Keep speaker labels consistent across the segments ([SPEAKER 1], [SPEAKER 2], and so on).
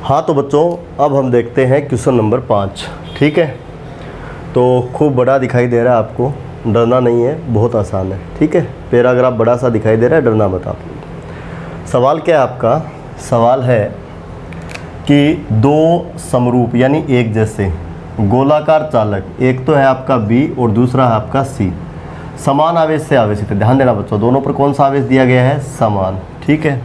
[SPEAKER 1] हाँ तो बच्चों अब हम देखते हैं क्वेश्चन नंबर 5। ठीक है, तो खूब बड़ा दिखाई दे रहा है आपको, डरना नहीं है, बहुत आसान है। ठीक है, पैराग्राफ बड़ा सा दिखाई दे रहा है, डरना मत आप। सवाल क्या है आपका? सवाल है कि दो समरूप यानी एक जैसे गोलाकार चालक, एक तो है आपका B और दूसरा है आपका C, समान आवेश से आवेशित है। ध्यान देना बच्चों, दोनों पर कौन सा आवेश दिया गया है? समान। ठीक है,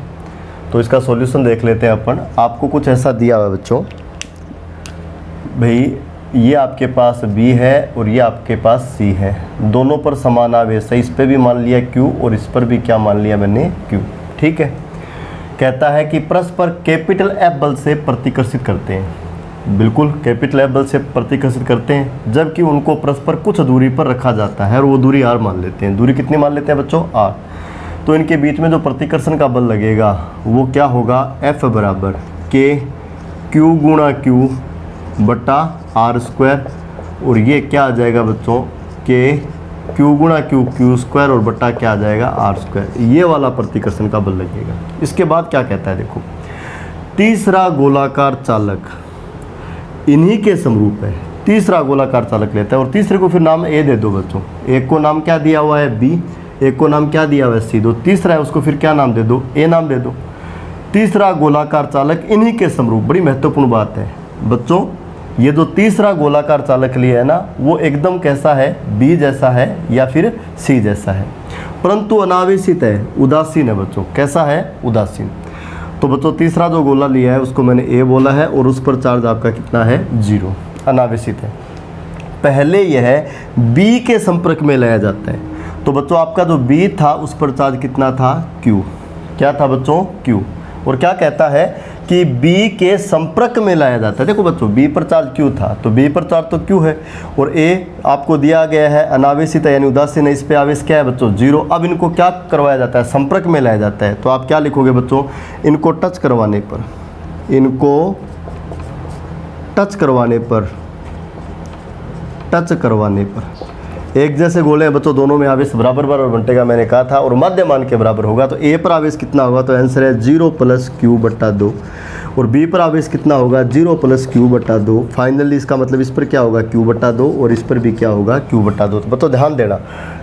[SPEAKER 1] तो इसका सॉल्यूशन देख लेते हैं अपन। आपको कुछ ऐसा दिया हुआ है बच्चों, भाई ये आपके पास B है और ये आपके पास C है, दोनों पर समान आवेश है। इस पर भी मान लिया Q और इस पर भी क्या मान लिया मैंने? Q। ठीक है, कहता है कि परस्पर कैपिटल F बल से प्रतिकर्षित करते हैं। बिल्कुल कैपिटल F बल से प्रतिकर्षित करते हैं, जबकि उनको परस्पर कुछ दूरी पर रखा जाता है और वो दूरी R मान लेते हैं। दूरी कितनी मान लेते हैं बच्चों? R। तो इनके बीच में जो प्रतिकर्षण का बल लगेगा वो क्या होगा? F बराबर K Q गुणा Q बटा R स्क्वायर, और ये क्या आ जाएगा बच्चों? K Q गुणा Q Q स्क्वायर और बटा क्या आ जाएगा? R square. ये वाला प्रतिकर्षण का बल लगेगा। इसके बाद क्या कहता है देखो, तीसरा गोलाकार चालक इन्हीं के समरूप है। तीसरा गोलाकार चालक लेता है और तीसरे को फिर नाम A दे दो बच्चों। एक को नाम क्या दिया हुआ है? B, एक को नाम क्या दिया हुआ है? C। दो तीसरा है उसको फिर क्या नाम दे दो? A नाम दे दो। तीसरा गोलाकार चालक इन्हीं के समरूप। बड़ी महत्वपूर्ण बात है बच्चों, ये जो तीसरा गोलाकार चालक लिया है ना, वो एकदम कैसा है? B जैसा है या फिर C जैसा है, परंतु अनावेशित है, उदासीन है बच्चों। कैसा है? उदासीन। तो बच्चों तीसरा जो गोला लिया है उसको मैंने A बोला है और उस पर चार्ज आपका कितना है? 0, अनावेशित है। पहले यह B के संपर्क में लाया जाता है, तो बच्चों आपका जो B था उस पर चार्ज कितना था? Q। क्या था बच्चों? Q। और क्या कहता है कि B के संपर्क में लाया जाता है। देखो बच्चों B पर चार्ज Q था, तो B पर चार्ज तो Q है, और A आपको दिया गया है अनावेशित है यानी उदासीन है, इस पे आवेश क्या है बच्चों? 0। अब इनको क्या करवाया जाता है? संपर्क में लाया जाता है। तो आप क्या लिखोगे बच्चों? इनको टच करवाने पर, इनको टच करवाने पर, टच करवाने पर एक जैसे गोले हैं बच्चों, दोनों में आवेश बराबर बराबर बंटेगा, मैंने कहा था, और मध्यमान के बराबर होगा। तो A पर आवेश कितना होगा? तो आंसर है 0 + Q बटा 2, और B पर आवेश कितना होगा? 0 + Q बटा 2। फाइनली इसका मतलब इस पर क्या होगा? Q बटा 2, और इस पर भी क्या होगा? Q बटा 2। तो बच्चों ध्यान देना,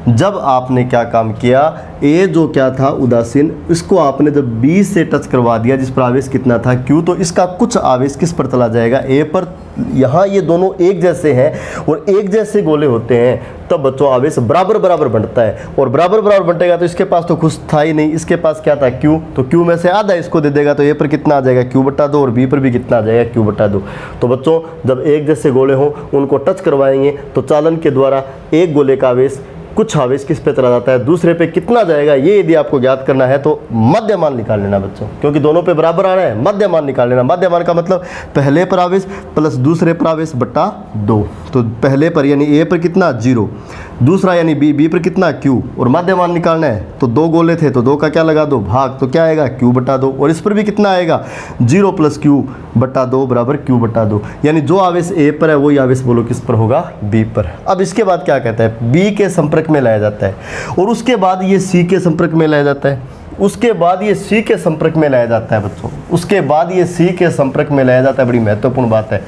[SPEAKER 1] जब आपने क्या काम किया, A जो क्या था? उदासीन, इसको आपने जब B से टच करवा दिया जिस पर आवेश कितना था? Q, तो इसका कुछ आवेश किस पर चला जाएगा? A पर। यहाँ ये दोनों एक जैसे हैं और एक जैसे गोले होते हैं, तब बच्चों आवेश बराबर बराबर बंटता है, और बराबर बराबर बंटेगा तो इसके पास तो कुछ था ही नहीं, इसके पास क्या था? Q। तो Q में से आधा इसको दे देगा, तो A पर कितना आ जाएगा? Q बटा 2, और B पर भी कितना आ जाएगा? Q बटा 2। तो बच्चों जब एक जैसे गोले हों उनको टच करवाएंगे तो चालन के द्वारा एक गोले का आवेश, कुछ आवेश किस पे चला जाता है? दूसरे पे कितना जाएगा? ये यदि आपको ज्ञात करना है तो मध्यमान निकाल लेना बच्चों, क्योंकि दोनों पे बराबर आ रहा है, मध्यमान निकाल लेना। मध्यमान का मतलब पहले पर आवेश प्लस दूसरे पर आवेश बटा 2। तो पहले पर यानी A पर कितना? 0, दूसरा यानी B पर कितना? Q, और मध्यमान निकालना है तो दो गोले थे तो 2 का क्या लगा दो? भाग। तो क्या आएगा? Q बटा 2, और इस पर भी कितना आएगा? 0 + Q बटा 2 बराबर Q बटा 2। यानी जो आवेश A पर है वही आवेश बोलो किस पर होगा? B पर। अब इसके बाद क्या कहता है? B के संपर्क में लाया जाता है, और उसके बाद ये C के संपर्क में लाया जाता है, उसके बाद ये C के संपर्क में लाया जाता है बच्चों, उसके बाद ये C के संपर्क में लाया जाता है। बड़ी महत्वपूर्ण बात है,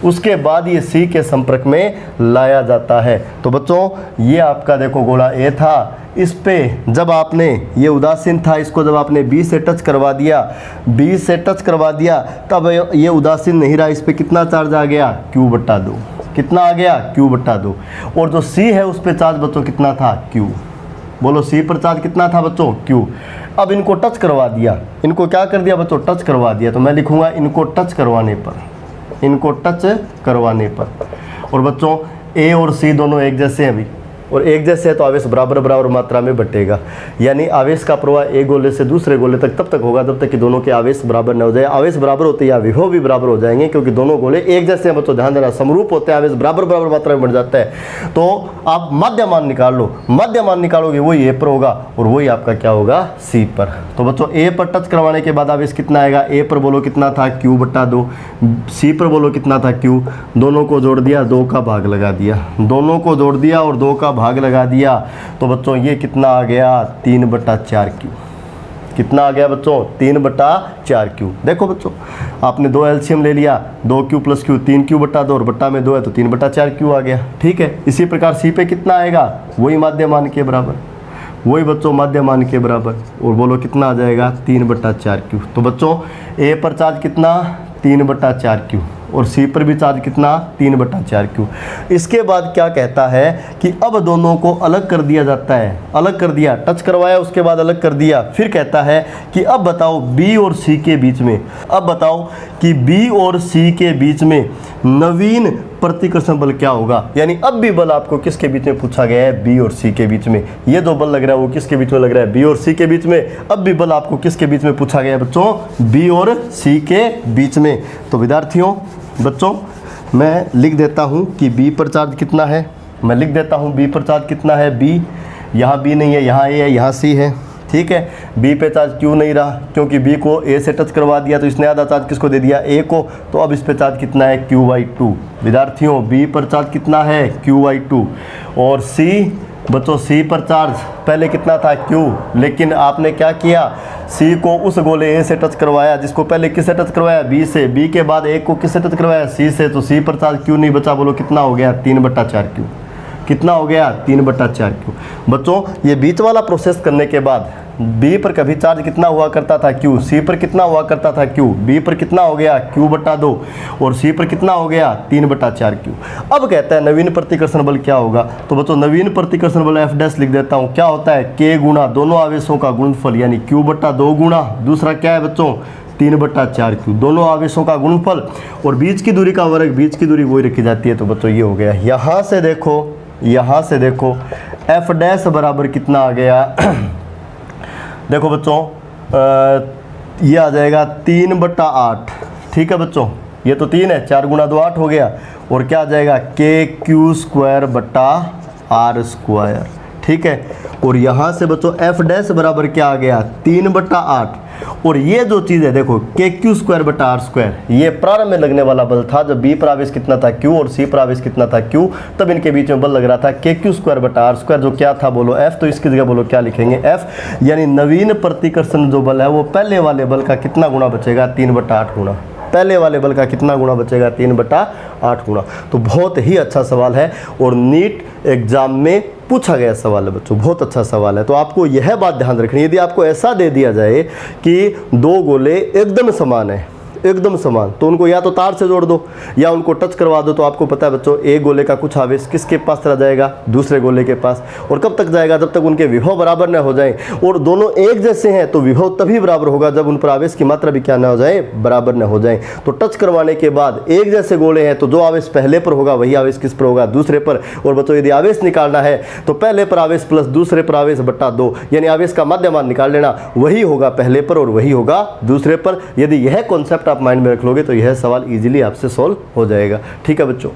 [SPEAKER 1] उसके बाद ये C के संपर्क में लाया जाता है। तो बच्चों ये आपका देखो गोला A था, इस पे जब आपने, ये उदासीन था, इसको जब आपने B से टच करवा दिया, B से टच करवा दिया, तब ये उदासीन नहीं रहा, इस पे कितना चार्ज आ गया? Q बटा 2। कितना आ गया? Q बटा 2। और जो C है उस पे चार्ज बच्चों कितना था? Q। बोलो C पर चार्ज कितना था बच्चों? Q। अब इनको टच करवा दिया, इनको क्या कर दिया बच्चों? टच करवा दिया। तो मैं लिखूंगा इनको टच करवाने पर, इनको टच करवाने पर। और बच्चों A और C दोनों एक जैसे हैं अभी, और एक जैसे है तो आवेश बराबर बराबर मात्रा में बटेगा, यानी आवेश का प्रवाह एक गोले से दूसरे गोले तक तब तक होगा जब तक कि दोनों के आवेश बराबर न हो जाए। आवेश बराबर होते या विभव भी बराबर हो जाएंगे, क्योंकि दोनों गोले एक जैसे हैं बच्चों, ध्यान देना, समरूप होते हैं, आवेश बराबर बराबर मात्रा में बढ़ जाता है। तो आप मध्यमान निकाल लो, मध्यमान निकालोगे वही A पर होगा और वही आपका क्या होगा? C पर। तो बच्चों A पर टच करवाने के बाद आवेश कितना आएगा? A पर बोलो कितना था? Q बटा 2। C पर बोलो कितना था? Q। दोनों को जोड़ दिया, 2 का भाग लगा दिया, दोनों को जोड़ दिया और 2 का भाग लगा दिया, तो बच्चों ये कितना आ गया? 3 बटा 4 Q। कितना आ गया बच्चों 3/4 देखो बच्चों आपने 2 एलसीएम ले लिया, 2q + q 3q/2 और बट्टा में 2 है तो 3/4 आ गया। ठीक है, इसी प्रकार सी पे कितना आएगा, वही माध्यमान के बराबर, वही बच्चों माध्यमान के बराबर, और बोलो कितना आ जाएगा 3/4। तो बच्चों ए पर चार्ज कितना 3/4 और सी पर भी चार्ज कितना 3/4। इसके बाद क्या कहता है कि अब दोनों को अलग कर दिया जाता है, अलग कर दिया, टच करवाया उसके बाद अलग कर दिया। फिर कहता है कि अब बताओ बी और सी के बीच में, अब बताओ कि बी और सी के बीच में नवीन प्रतिकर्षण बल क्या होगा। यानी अब भी बल आपको किसके बीच में पूछा गया है, बी और सी के बीच में। ये जो बल लग रहा है वो किसके बीच में लग रहा है, बी और सी के बीच में। अब भी बल आपको किसके बीच में पूछा गया है बच्चों, बी और सी के बीच में। तो विद्यार्थियों बच्चों मैं लिख देता हूँ कि बी पर चार्ज कितना है, मैं लिख देता हूँ बी पर चार्ज कितना है, बी, यहाँ बी नहीं है, यहाँ ए है, यहाँ सी है। ठीक है, बी पे चार्ज क्यों नहीं रहा, क्योंकि बी को ए से टच करवा दिया तो इसने आधा चार्ज किसको दे दिया, ए को। तो अब इस पे चार्ज कितना है, Q/2। विद्यार्थियों बी पर चार्ज कितना है, Q/2। और सी बच्चों सी पर चार्ज पहले कितना था, Q, लेकिन आपने क्या किया, सी को उस गोले ए से टच करवाया जिसको पहले किससे टच करवाया, बी से, बी के बाद ए को किससे टच करवाया, सी से। तो सी पर चार्ज Q नहीं बचा, बोलो कितना हो गया 3/4Q। कितना हो गया 3/4Q। बच्चों ये बीच वाला प्रोसेस करने के बाद बी पर कभी चार्ज कितना हुआ करता था, Q, सी पर कितना हुआ करता था, Q, बी पर कितना हो गया Q/2 और सी पर कितना हो गया 3/4Q। अब कहता है नवीन प्रतिकर्षण बल क्या होगा। तो बच्चों नवीन प्रतिकर्षण बल F' लिख देता हूँ, क्या होता है, K गुणा दोनों आवेशों का गुणनफल, यानी Q/2 गुणा दूसरा क्या है बच्चों 3/4Q, दोनों आवेशों का गुणनफल और बीच की दूरी का वर्ग, बीच की दूरी वही रखी जाती है। तो बच्चों ये हो गया, यहाँ से देखो, यहाँ से देखो F' बराबर कितना आ गया देखो बच्चों ये आ जाएगा 3/8। ठीक है बच्चों, ये तो 3 है, 4 × 2 8 हो गया, और क्या आ जाएगा KQ²/R²। ठीक है, और यहाँ से बच्चों F' बराबर क्या आ गया 3/8। और ये जो चीज़ है देखो KQ²/R², ये प्रारंभ में लगने वाला बल था जब B पर आवेश कितना था Q और C पर आवेश कितना था Q, तब इनके बीच में बल लग रहा था KQ²/R², जो क्या था बोलो F। तो इसकी जगह बोलो क्या लिखेंगे F, यानी नवीन प्रतिकर्षण जो बल है वो पहले वाले बल का कितना गुना बचेगा 3/8 गुना, पहले वाले बल का कितना गुना बचेगा 3/8 गुना। तो बहुत ही अच्छा सवाल है और नीट एग्जाम में पूछा गया सवाल है बच्चों, बहुत अच्छा सवाल है। तो आपको यह बात ध्यान रखनी है, यदि आपको ऐसा दे दिया जाए कि 2 गोले एकदम समान है, एकदम समान, तो उनको या तो तार से जोड़ दो या उनको टच करवा दो। तो आपको पता है बच्चों एक गोले का कुछ आवेश किसके पास चला जाएगा, दूसरे गोले के पास। और कब तक जाएगा, जब तक उनके विभव बराबर न हो जाए। और दोनों एक जैसे हैं तो विभव तभी बराबर होगा जब उन पर आवेश की मात्रा भी क्या न हो जाए, बराबर न हो जाए। तो टच करवाने के बाद एक जैसे गोले हैं तो जो आवेश पहले पर होगा वही आवेश किस पर होगा, दूसरे पर। और बच्चों यदि आवेश निकालना है तो पहले पर आवेश प्लस दूसरे पर आवेश बट्टा 2, यानी आवेश का माध्यमान निकाल लेना, वही होगा पहले पर और वही होगा दूसरे पर। यदि यह कॉन्सेप्ट आप माइंड में रख लोगे तो यह सवाल इजीली आपसे सॉल्व हो जाएगा। ठीक है बच्चों।